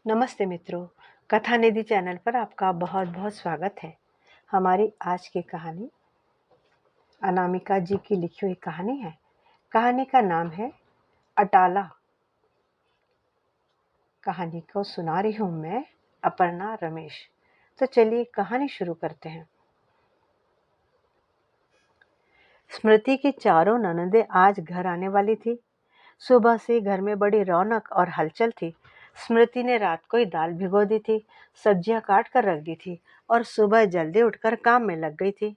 नमस्ते मित्रों, कथा निधि चैनल पर आपका बहुत बहुत स्वागत है। हमारी आज की कहानी अनामिका जी की लिखी हुई कहानी है। कहानी का नाम है अटाला। कहानी को सुना रही हूँ मैं, अपर्णा रमेश। तो चलिए कहानी शुरू करते हैं। स्मृति की चारों ननदें आज घर आने वाली थी। सुबह से घर में बड़ी रौनक और हलचल थी। स्मृति ने रात को ही दाल भिगो दी थी, सब्जियां काट कर रख दी थी और सुबह जल्दी उठकर काम में लग गई थी।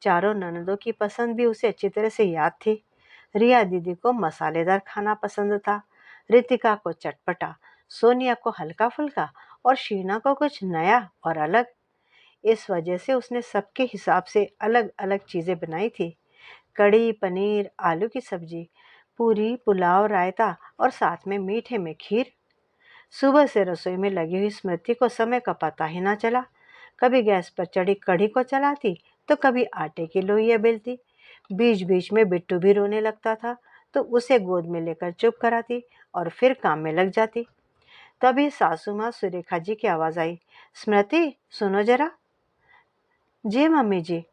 चारों ननदों की पसंद भी उसे अच्छी तरह से याद थी। रिया दीदी को मसालेदार खाना पसंद था, रितिका को चटपटा, सोनिया को हल्का फुल्का और शीना को कुछ नया और अलग। इस वजह से उसने सबके हिसाब से अलग अलग चीजें बनाई थी। कड़ी, पनीर, आलू की सब्जी, पूरी, पुलाव, रायता और साथ में मीठे में खीर। सुबह से रसोई में लगी हुई स्मृति को समय का पता ही ना चला। कभी गैस पर चढ़ी कढ़ी को चलाती तो कभी आटे की लोइयां बेलती। बीच बीच में बिट्टू भी रोने लगता था तो उसे गोद में लेकर चुप कराती और फिर काम में लग जाती। तभी सासू माँ सुरेखा जी की आवाज आई, स्मृति सुनो जरा। जी मम्मी जी।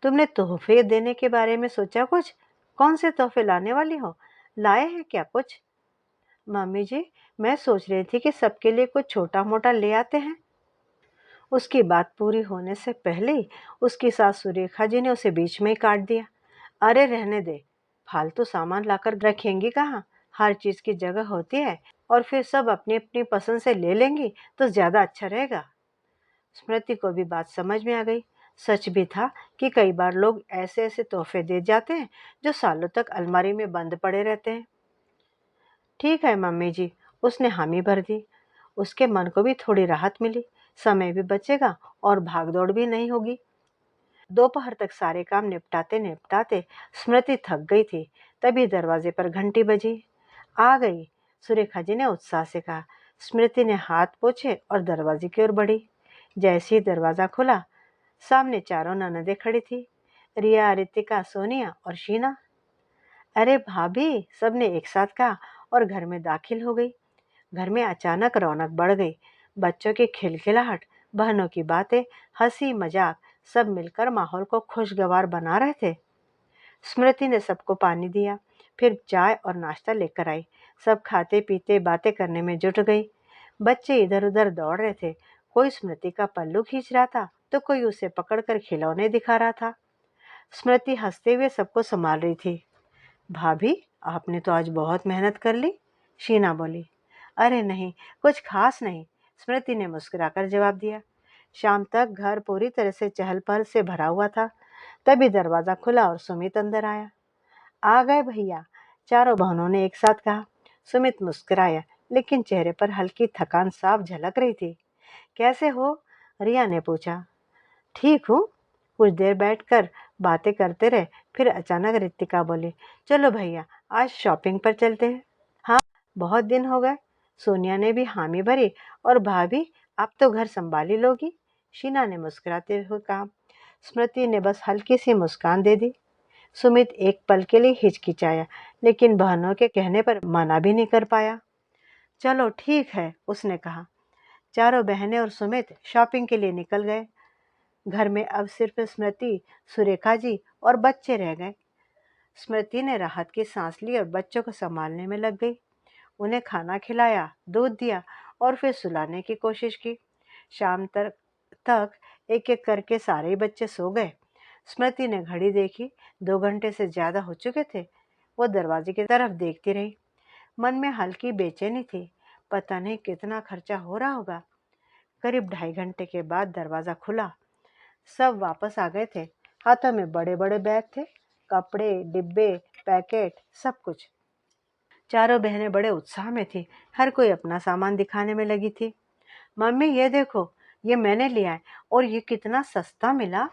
तुमने तोहफे देने के बारे में सोचा कुछ? कौन से तोहफे लाने वाली हो? लाए हैं क्या कुछ? मम्मी जी, मैं सोच रही थी कि सबके लिए कुछ छोटा मोटा ले आते हैं। उसकी बात पूरी होने से पहले ही उसकी सास सुरेखा जी ने उसे बीच में ही काट दिया। अरे रहने दे, फालतू सामान लाकर रखेंगी कहाँ? हर चीज की जगह होती है और फिर सब अपनी अपनी पसंद से ले लेंगी तो ज्यादा अच्छा रहेगा। स्मृति को भी बात समझ में आ गई। सच भी था कि कई बार लोग ऐसे ऐसे तोहफे दे जाते हैं जो सालों तक अलमारी में बंद पड़े रहते हैं। ठीक है मम्मी जी, उसने हामी भर दी। उसके मन को भी थोड़ी राहत मिली, समय भी बचेगा और भागदौड़ भी नहीं होगी। दोपहर तक सारे काम निपटाते निपटाते स्मृति थक गई थी। तभी दरवाजे पर घंटी बजी। आ गई, सुरेखा जी ने उत्साह से कहा। स्मृति ने हाथ पोछे और दरवाजे की ओर बढ़ी। जैसे ही दरवाजा खुला, सामने चारों ननदें खड़ी थी, रिया, रितिका, सोनिया और शीना। अरे भाभी, सबने एक साथ कहा और घर में दाखिल हो गई। घर में अचानक रौनक बढ़ गई। बच्चों की खिलखिलाहट, बहनों की बातें, हंसी मजाक, सब मिलकर माहौल को खुशगवार बना रहे थे। स्मृति ने सबको पानी दिया, फिर चाय और नाश्ता लेकर आई। सब खाते पीते बातें करने में जुट गई। बच्चे इधर उधर दौड़ रहे थे। कोई स्मृति का पल्लू खींच रहा था तो कोई उसे पकड़कर खिलौने दिखा रहा था। स्मृति हंसते हुए सबको संभाल रही थी। भाभी, आपने तो आज बहुत मेहनत कर ली, शीना बोली। अरे नहीं, कुछ खास नहीं, स्मृति ने मुस्कुराकर जवाब दिया। शाम तक घर पूरी तरह से चहल पहल से भरा हुआ था। तभी दरवाजा खुला और सुमित अंदर आया। आ गए भैया, चारों बहनों ने एक साथ कहा। सुमित मुस्कुराया, लेकिन चेहरे पर हल्की थकान साफ झलक रही थी। कैसे हो? रिया ने पूछा। ठीक हूँ। कुछ देर बैठकर बातें करते रहे, फिर अचानक रितिका बोली, चलो भैया, आज शॉपिंग पर चलते हैं। हाँ, बहुत दिन हो गए। सोनिया ने भी हामी भरी। और भाभी, आप तो घर संभाली लोगी, शीना ने मुस्कुराते हुए कहा। स्मृति ने बस हल्की सी मुस्कान दे दी। सुमित एक पल के लिए हिचकिचाया, लेकिन बहनों के कहने पर मना भी नहीं कर पाया। चलो ठीक है, उसने कहा। चारों बहनें और सुमित शॉपिंग के लिए निकल गए। घर में अब सिर्फ स्मृति, सुरेखा जी और बच्चे रह गए। स्मृति ने राहत की सांस ली और बच्चों को संभालने में लग गई। उन्हें खाना खिलाया, दूध दिया और फिर सुलाने की कोशिश की। शाम तक एक एक करके सारे ही बच्चे सो गए। स्मृति ने घड़ी देखी, 2 घंटे से ज्यादा हो चुके थे। वो दरवाजे की तरफ देखती रही। मन में हल्की बेचैनी थी। पता नहीं कितना खर्चा हो रहा होगा। करीब 2.5 घंटे के बाद दरवाजा खुला। सब वापस आ गए थे। हाथों में बड़े बड़े बैग थे, कपड़े, डिब्बे, पैकेट, सब कुछ। चारों बहनें बड़े उत्साह में थी। हर कोई अपना सामान दिखाने में लगी थी। मम्मी ये देखो, ये मैंने लिया है और ये कितना सस्ता मिला।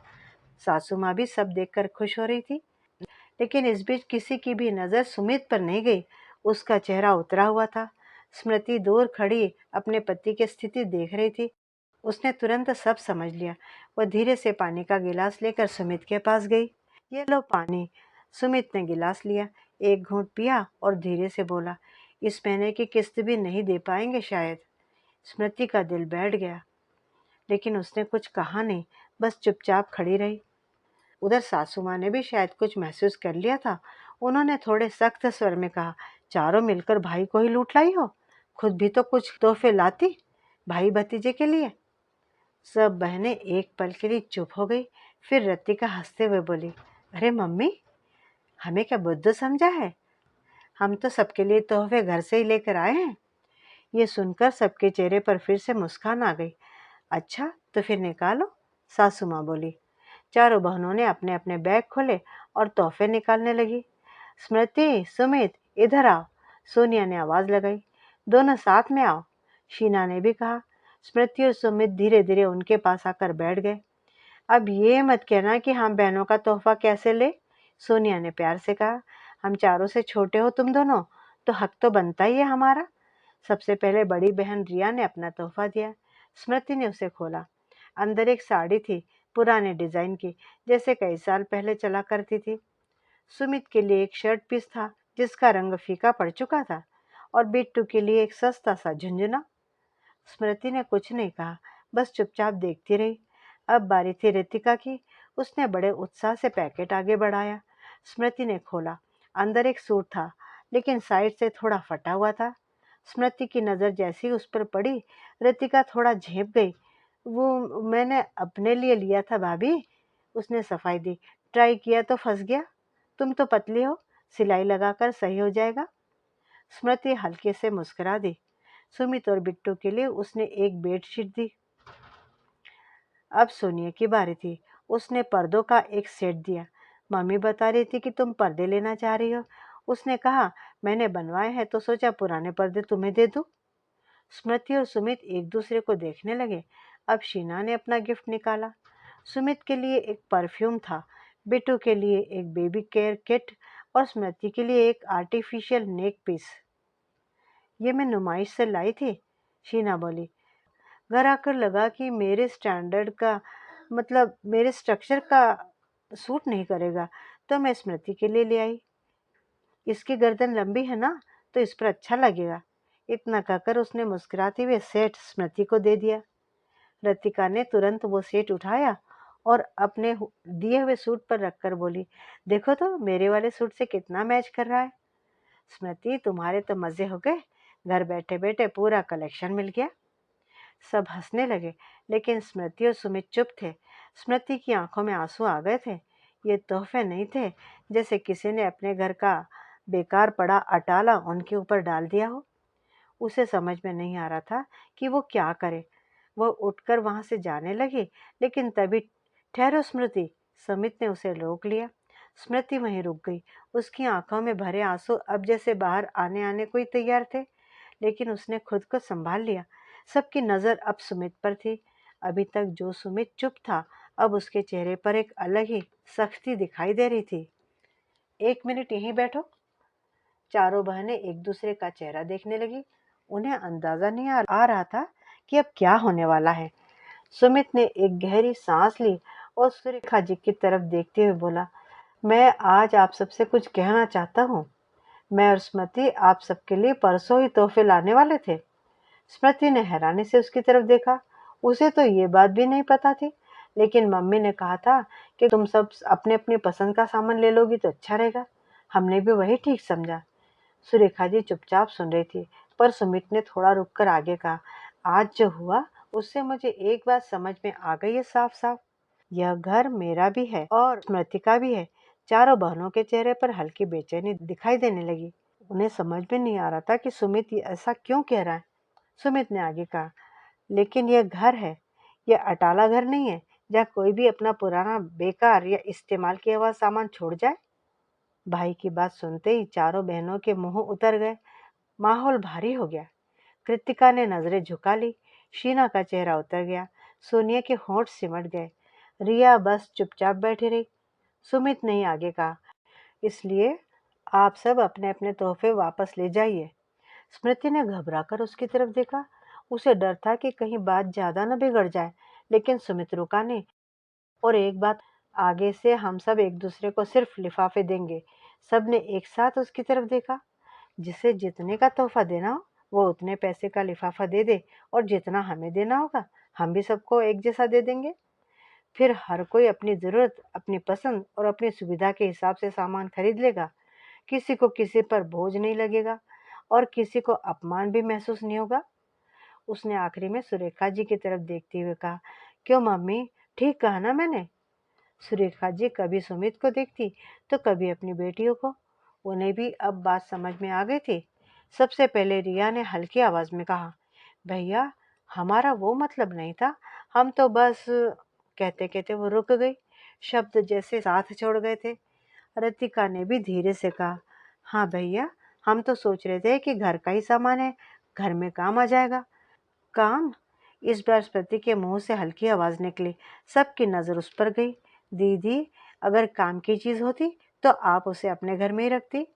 सासू माँ भी सब देखकर खुश हो रही थी। लेकिन इस बीच किसी की भी नजर सुमित पर नहीं गई। उसका चेहरा उतरा हुआ था। स्मृति दूर खड़ी अपने पति की स्थिति देख रही थी। उसने तुरंत सब समझ लिया। वह धीरे से पानी का गिलास लेकर सुमित के पास गई। ये लो पानी। सुमित ने गिलास लिया, एक घूंट पिया और धीरे से बोला, इस महीने की किस्त भी नहीं दे पाएंगे शायद। स्मृति का दिल बैठ गया, लेकिन उसने कुछ कहा नहीं, बस चुपचाप खड़ी रही। उधर सासू माँ ने भी शायद कुछ महसूस कर लिया था। उन्होंने थोड़े सख्त स्वर में कहा, चारों मिलकर भाई को ही लूट लाई हो, खुद भी तो कुछ तोहफे लाती भाई भतीजे के लिए। सब बहनें एक पल के लिए चुप हो गई। फिर रतिका हंसते हुए बोली, अरे मम्मी, हमें क्या बुद्धू समझा है? हम तो सबके लिए तोहफे घर से ही लेकर आए हैं। ये सुनकर सबके चेहरे पर फिर से मुस्कान आ गई। अच्छा, तो फिर निकालो, सासू माँ बोली। चारों बहनों ने अपने अपने बैग खोले और तोहफे निकालने लगी। स्मृति, सुमित, इधर आओ, सोनिया ने आवाज लगाई। दोनों साथ में आओ, शीना ने भी कहा। स्मृति और सुमित धीरे धीरे उनके पास आकर बैठ गए। अब ये मत कहना कि हम बहनों का तोहफा कैसे ले, सोनिया ने प्यार से कहा। हम चारों से छोटे हो तुम दोनों, तो हक तो बनता ही है हमारा। सबसे पहले बड़ी बहन रिया ने अपना तोहफा दिया। स्मृति ने उसे खोला। अंदर एक साड़ी थी, पुराने डिजाइन की, जैसे कई साल पहले चला करती थी। सुमित के लिए एक शर्ट पीस था जिसका रंग फीका पड़ चुका था, और बिट्टू के लिए एक सस्ता सा झुंझुना। स्मृति ने कुछ नहीं कहा, बस चुपचाप देखती रही। अब बारी थी रितिका की। उसने बड़े उत्साह से पैकेट आगे बढ़ाया। स्मृति ने खोला। अंदर एक सूट था, लेकिन साइड से थोड़ा फटा हुआ था। स्मृति की नज़र जैसी उस पर पड़ी, रितिका थोड़ा झेप गई। वो मैंने अपने लिए लिया था भाभी, उसने सफाई दी। ट्राई किया तो फंस गया। तुम तो पतली हो, सिलाई लगाकर सही हो जाएगा। स्मृति हल्के से मुस्कुरा दी। सुमित और बिट्टू के लिए उसने एक बेडशीट दी। अब सोनिया की बारी थी। उसने पर्दों का एक सेट दिया। मम्मी बता रही थी कि तुम पर्दे लेना चाह रही हो। उसने कहा, मैंने बनवाए हैं तो सोचा पुराने पर्दे तुम्हें दे दूं। स्मृति और सुमित एक दूसरे को देखने लगे। अब शीना ने अपना गिफ्ट निकाला। सुमित के लिए एक परफ्यूम था, बिट्टू के लिए एक बेबी केयर किट, और स्मृति के लिए एक आर्टिफिशियल नेक पीस। ये मैं नुमाइश से लाई थी, शीना बोली। घर आकर लगा कि मेरे स्टैंडर्ड का, मतलब मेरे स्ट्रक्चर का सूट नहीं करेगा, तो मैं स्मृति के लिए ले आई। इसकी गर्दन लंबी है ना, तो इस पर अच्छा लगेगा। इतना कहकर उसने मुस्कुराते हुए सेट स्मृति को दे दिया। लतिका ने तुरंत वो सेट उठाया और अपने दिए हुए सूट पर रखकर बोली, देखो तो मेरे वाले सूट से कितना मैच कर रहा है। स्मृति, तुम्हारे तो मजे हो गए, घर बैठे बैठे पूरा कलेक्शन मिल गया। सब हंसने लगे, लेकिन स्मृति और सुमित चुप थे। स्मृति की आंखों में आंसू आ गए थे। ये तोहफे नहीं थे, जैसे किसी ने अपने घर का बेकार पड़ा अटाला उनके ऊपर डाल दिया हो। उसे समझ में नहीं आ रहा था कि वो क्या करे। वह उठकर वहां से जाने लगी, लेकिन तभी, ठहरो स्मृति, सुमित ने उसे रोक लिया। स्मृति वहीं रुक गई। उसकी आंखों में भरे आंसू अब जैसे बाहर आने आने को ही तैयार थे, लेकिन उसने खुद को संभाल लिया। सबकी नजर अब सुमित पर थी। अभी तक जो सुमित चुप था, अब उसके चेहरे पर एक अलग ही सख्ती दिखाई दे रही थी। एक मिनट यहीं बैठो। चारों बहनें एक दूसरे का चेहरा देखने लगी। उन्हें अंदाजा नहीं आ रहा था कि अब क्या होने वाला है। सुमित ने एक गहरी सांस ली और सुरेखा जी की तरफ देखते हुए बोला, मैं आज आप सबसे कुछ कहना चाहता हूँ। मैं और स्मृति आप सबके लिए परसों ही तोहफे लाने वाले थे। स्मृति ने हैरानी से उसकी तरफ देखा। उसे तो ये बात भी नहीं पता थी, लेकिन मम्मी ने कहा था कि तुम सब अपने अपनी पसंद का सामान ले लोगी तो अच्छा रहेगा। हमने भी वही ठीक समझा। सुरेखा जी चुपचाप सुन रही थी, पर सुमित ने थोड़ा रुककर आगे कहा, आज जो हुआ उससे मुझे एक बात समझ में आ गई है साफ साफ। यह घर मेरा भी है और स्मृति का भी है। चारों बहनों के चेहरे पर हल्की बेचैनी दिखाई देने लगी। उन्हें समझ में नहीं आ रहा था कि सुमित ये ऐसा क्यों कह रहा है। सुमित ने आगे कहा, लेकिन यह घर है, यह अटाला घर नहीं है जहाँ कोई भी अपना पुराना बेकार या इस्तेमाल किया हुआ सामान छोड़ जाए। भाई की बात सुनते ही चारों बहनों के मुंह उतर गए। माहौल भारी हो गया। कृतिका ने नजरें झुका ली। शीना का चेहरा उतर गया। सोनिया के होंठ सिमट गए। रिया बस चुपचाप बैठी रही। सुमित ने आगे कहा, इसलिए आप सब अपने अपने तोहफे वापस ले जाइए। स्मृति ने घबराकर उसकी तरफ देखा। उसे डर था कि कहीं बात ज्यादा न बिगड़ जाए, लेकिन सुमित रुका नहीं। और एक बात, आगे से हम सब एक दूसरे को सिर्फ लिफाफे देंगे। सबने एक साथ उसकी तरफ देखा। जिसे जितने का तोहफा देना हो वो उतने पैसे का लिफाफा दे दे और जितना हमें देना होगा हम भी सबको एक जैसा दे देंगे। फिर हर कोई अपनी ज़रूरत, अपनी पसंद और अपनी सुविधा के हिसाब से सामान खरीद लेगा। किसी को किसी पर बोझ नहीं लगेगा और किसी को अपमान भी महसूस नहीं होगा। उसने आखिरी में सुरेखा जी की तरफ देखते हुए कहा, क्यों मम्मी, ठीक कहा ना मैंने? सुरेखा जी कभी सुमित को देखती तो कभी अपनी बेटियों को। उन्हें भी अब बात समझ में आ गई थी। सबसे पहले रिया ने हल्की आवाज में कहा, भैया, हमारा वो मतलब नहीं था, हम तो बस। कहते कहते वो रुक गई, शब्द जैसे साथ छोड़ गए थे। रतिका ने भी धीरे से कहा, हाँ भैया, हम तो सोच रहे थे कि घर का ही सामान है, घर में काम आ जाएगा। काम? इस बार स्मृति के मुंह से हल्की आवाज निकली। सबकी नजर उस पर गई। दीदी, अगर काम की चीज होती तो आप उसे अपने घर में ही रखती।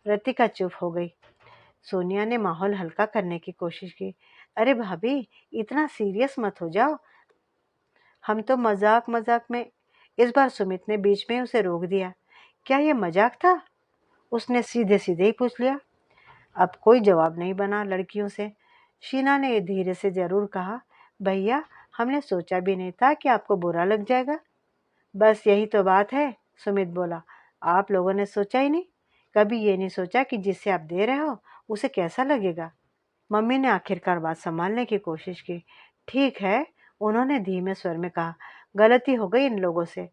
रतिका चुप हो गई। सोनिया ने माहौल हल्का करने की कोशिश की। अरे भाभी, इतना सीरियस मत हो जाओ, हम तो मजाक मजाक में। इस बार सुमित ने बीच में उसे रोक दिया। क्या ये मजाक था? उसने सीधे सीधे ही पूछ लिया। अब कोई जवाब नहीं बना लड़कियों से। शीना ने धीरे से जरूर कहा, भैया, हमने सोचा भी नहीं था कि आपको बुरा लग जाएगा। बस यही तो बात है, सुमित बोला। आप लोगों ने सोचा ही नहीं, कभी ये नहीं सोचा कि जिसे आप दे रहे हो उसे कैसा लगेगा। मम्मी ने आखिरकार बात संभालने की कोशिश की। ठीक है, उन्होंने धीमे स्वर में कहा, गलती हो गई इन लोगों से।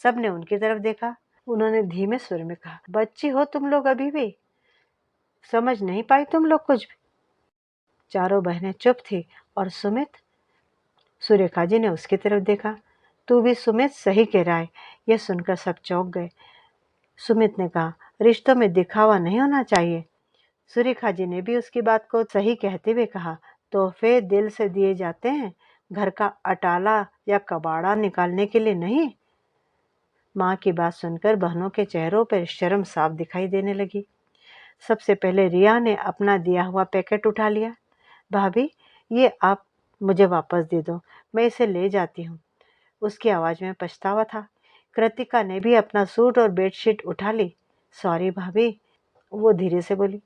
सबने उनकी तरफ देखा। उन्होंने धीमे स्वर में कहा, बच्ची हो तुम लोग अभी भी, समझ नहीं पाई तुम लोग कुछ भी। चारों बहनें चुप थी और सुमित। सुरेखा जी ने उसकी तरफ देखा। तू भी सुमित सही कह रहा है। यह सुनकर सब चौंक गए। सुमित ने कहा, रिश्तों में दिखावा नहीं होना चाहिए। सुरेखा जी ने भी उसकी बात को सही कहते हुए कहा, तोहफे दिल से दिए जाते हैं, घर का अटाला या कबाड़ा निकालने के लिए नहीं। माँ की बात सुनकर बहनों के चेहरों पर शर्म साफ दिखाई देने लगी। सबसे पहले रिया ने अपना दिया हुआ पैकेट उठा लिया। भाभी, ये आप मुझे वापस दे दो, मैं इसे ले जाती हूँ। उसकी आवाज में पछतावा था। कृतिका ने भी अपना सूट और बेडशीट उठा ली। सॉरी भाभी, वो धीरे से बोली।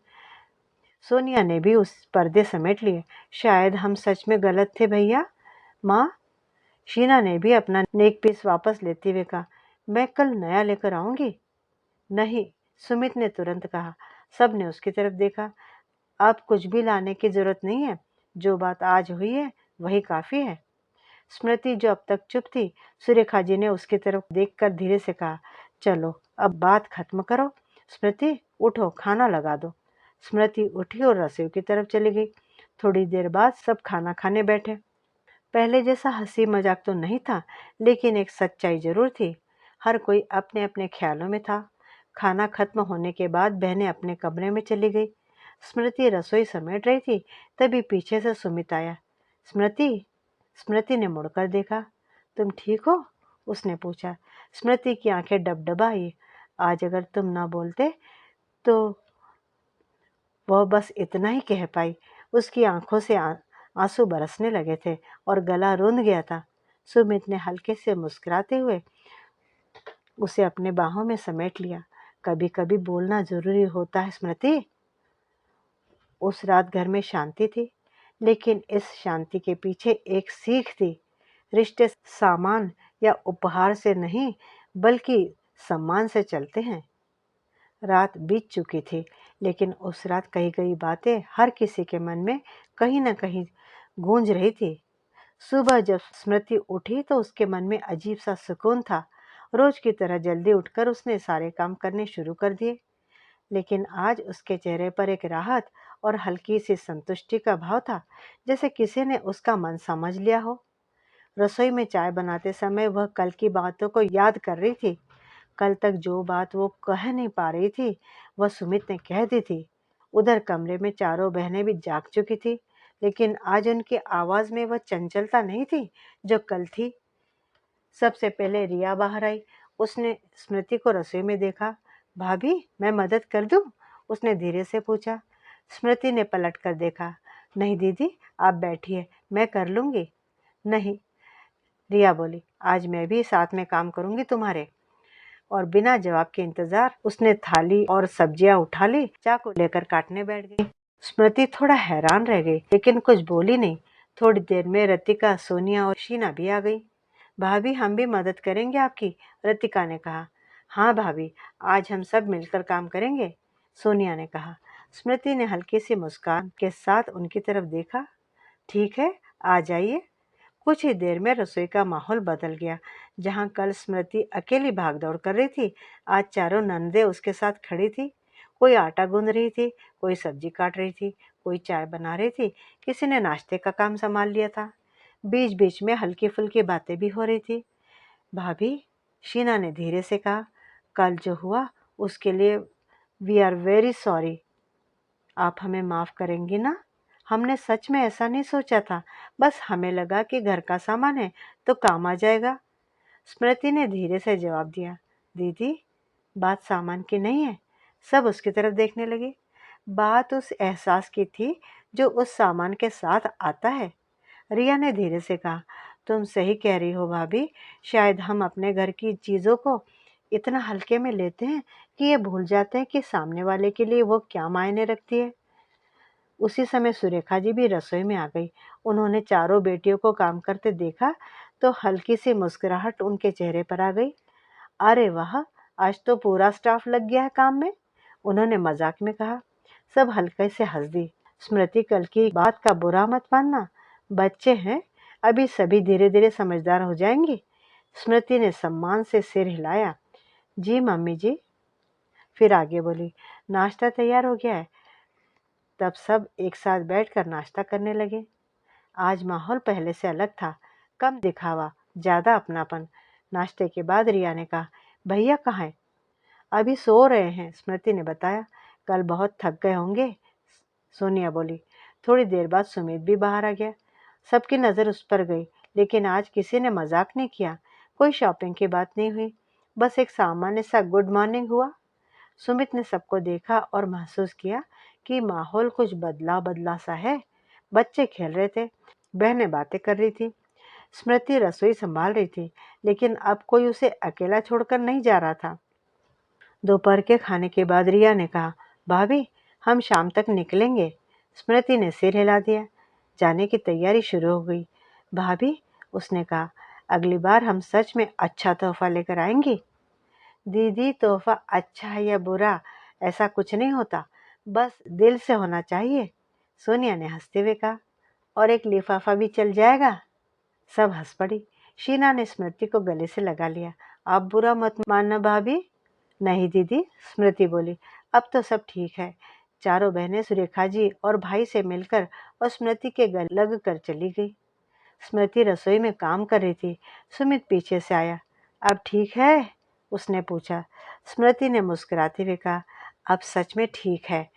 सोनिया ने भी उस पर्दे समेट लिए। शायद हम सच में गलत थे भैया। माँ, शीना ने भी अपना नेक पीस वापस लेते हुए कहा, मैं कल नया लेकर आऊंगी। नहीं, सुमित ने तुरंत कहा। सब ने उसकी तरफ देखा। अब कुछ भी लाने की जरूरत नहीं है, जो बात आज हुई है वही काफी है। स्मृति जो अब तक चुप थी, सुरेखा जी ने उसकी तरफ देखकर धीरे से कहा, चलो अब बात खत्म करो। स्मृति, उठो, खाना लगा दो। स्मृति उठी और रसोई की तरफ चली गई। थोड़ी देर बाद सब खाना खाने बैठे। पहले जैसा हंसी मजाक तो नहीं था, लेकिन एक सच्चाई जरूर थी। हर कोई अपने अपने ख्यालों में था। खाना खत्म होने के बाद बहनें अपने कमरे में चली गई। स्मृति रसोई समेट रही थी, तभी पीछे से सुमित आया। स्मृति। स्मृति ने मुड़कर देखा। तुम ठीक हो? उसने पूछा। स्मृति की आंखें डबडबाई। आज अगर तुम ना बोलते तो। वह बस इतना ही कह पाई। उसकी आंखों से आंसू बरसने लगे थे और गला रूंध गया था। सुमित ने हल्के से मुस्कुराते हुए उसे अपने बाहों में समेट लिया। कभी कभी बोलना जरूरी होता है स्मृति। उस रात घर में शांति थी, लेकिन इस शांति के पीछे एक सीख थी। रिश्ते सामान या उपहार से नहीं, बल्कि सम्मान से चलते हैं। रात बीत चुकी थी, लेकिन उस रात कही गई बातें हर किसी के मन में कहीं न कहीं गूंज रही थी। सुबह जब स्मृति उठी तो उसके मन में अजीब सा सुकून था। रोज की तरह जल्दी उठकर उसने सारे काम करने शुरू कर दिए, लेकिन आज उसके चेहरे पर एक राहत और हल्की सी संतुष्टि का भाव था, जैसे किसी ने उसका मन समझ लिया हो। रसोई में चाय बनाते समय वह कल की बातों को याद कर रही थी। कल तक जो बात वो कह नहीं पा रही थी, वह सुमित ने कह दी थी। उधर कमरे में चारों बहनें भी जाग चुकी थी, लेकिन आज उनकी आवाज में वह चंचलता नहीं थी जो कल थी। सबसे पहले रिया बाहर आई। उसने स्मृति को रसोई में देखा। भाभी, मैं मदद कर दूं? उसने धीरे से पूछा। स्मृति ने पलट कर देखा। नहीं दीदी, आप बैठिए, मैं कर लूंगी। नहीं, रिया बोली, आज मैं भी साथ में काम करूंगी तुम्हारे। और बिना जवाब के इंतजार उसने थाली और सब्जियां उठा ली, चाकू लेकर काटने बैठ गई। स्मृति थोड़ा हैरान रह गई, लेकिन कुछ बोली नहीं। थोड़ी देर में रतिका, सोनिया और शीना भी आ गई। भाभी, हम भी मदद करेंगे आपकी, रतिका ने कहा। हाँ भाभी, आज हम सब मिलकर काम करेंगे, सोनिया ने कहा। स्मृति ने हल्की सी मुस्कान के साथ उनकी तरफ देखा। ठीक है, आ जाइए। कुछ ही देर में रसोई का माहौल बदल गया। जहां कल स्मृति अकेली भागदौड़ कर रही थी, आज चारों नंदे उसके साथ खड़ी थी। कोई आटा गूंद रही थी, कोई सब्जी काट रही थी, कोई चाय बना रही थी, किसी ने नाश्ते का काम संभाल लिया था। बीच बीच में हल्की फुल्की बातें भी हो रही थी। भाभी, शीना ने धीरे से कहा, कल जो हुआ उसके लिए वी आर वेरी सॉरी। आप हमें माफ करेंगी ना? हमने सच में ऐसा नहीं सोचा था। बस हमें लगा कि घर का सामान है तो काम आ जाएगा। स्मृति ने धीरे से जवाब दिया। दीदी, बात सामान की नहीं है। सब उसकी तरफ देखने लगे। बात उस एहसास की थी जो उस सामान के साथ आता है। रिया ने धीरे से कहा, तुम सही कह रही हो भाभी। शायद हम अपने घर की चीज़ों को इतना हल्के में लेते हैं कि ये भूल जाते हैं कि सामने वाले के लिए वो क्या मायने रखती है। उसी समय सुरेखा जी भी रसोई में आ गई। उन्होंने चारों बेटियों को काम करते देखा तो हल्की सी मुस्कुराहट उनके चेहरे पर आ गई। अरे वाह, आज तो पूरा स्टाफ लग गया है काम में, उन्होंने मजाक में कहा। सब हल्के से हंस दी। स्मृति, कल की बात का बुरा मत मानना, बच्चे हैं, अभी सभी धीरे धीरे समझदार हो जाएंगे। स्मृति ने सम्मान से सिर हिलाया। जी मम्मी जी। फिर आगे बोली, नाश्ता तैयार हो गया है। तब सब एक साथ बैठकर नाश्ता करने लगे। आज माहौल पहले से अलग था, कम दिखावा, ज्यादा अपनापन। नाश्ते के बाद रिया ने कहा, भैया कहाँ हैं? अभी सो रहे हैं, स्मृति ने बताया। कल बहुत थक गए होंगे, सोनिया बोली। थोड़ी देर बाद सुमित भी बाहर आ गया। सबकी नज़र उस पर गई, लेकिन आज किसी ने मजाक नहीं किया। कोई शॉपिंग की बात नहीं हुई, बस एक सामान्य सा गुड मॉर्निंग हुआ। सुमित ने सबको देखा और महसूस किया कि माहौल कुछ बदला बदला सा है। बच्चे खेल रहे थे, बहनें बातें कर रही थी, स्मृति रसोई संभाल रही थी, लेकिन अब कोई उसे अकेला छोड़कर नहीं जा रहा था। दोपहर के खाने के बाद रिया ने कहा, भाभी, हम शाम तक निकलेंगे। स्मृति ने सिर हिला दिया। जाने की तैयारी शुरू हो गई। भाभी, उसने कहा, अगली बार हम सच में अच्छा तोहफा लेकर आएंगी। दीदी, तोहफा अच्छा है या बुरा ऐसा कुछ नहीं होता, बस दिल से होना चाहिए, सोनिया ने हंसते हुए कहा। और एक लिफाफा भी चल जाएगा। सब हंस पड़ी। शीना ने स्मृति को गले से लगा लिया। आप बुरा मत मानना भाभी। नहीं दीदी, स्मृति बोली, अब तो सब ठीक है। चारों बहनें सुरेखा जी और भाई से मिलकर और स्मृति के गले लग कर चली गई। स्मृति रसोई में काम कर रही थी। सुमित पीछे से आया। अब ठीक है, उसने पूछा। स्मृति ने मुस्कुराते हुए कहा, अब सच में ठीक है।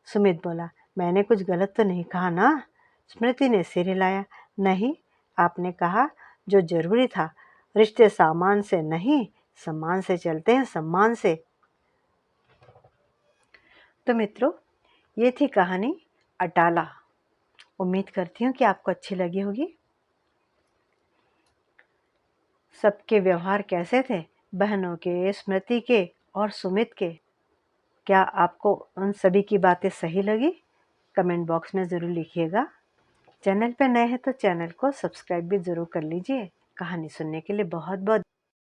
सुमित बोला, मैंने कुछ गलत तो नहीं कहा ना? स्मृति ने सिर हिलाया। नहीं, आपने कहा जो जरूरी था। रिश्ते सामान से नहीं, सम्मान से चलते हैं, सम्मान से। तो मित्रों, ये थी कहानी अटाला। उम्मीद करती हूँ कि आपको अच्छी लगी होगी। सबके व्यवहार कैसे थे, बहनों के, स्मृति के और सुमित के? क्या आपको उन सभी की बातें सही लगी? कमेंट बॉक्स में ज़रूर लिखिएगा। चैनल पर नए हैं तो चैनल को सब्सक्राइब भी ज़रूर कर लीजिए। कहानी सुनने के लिए बहुत बहुत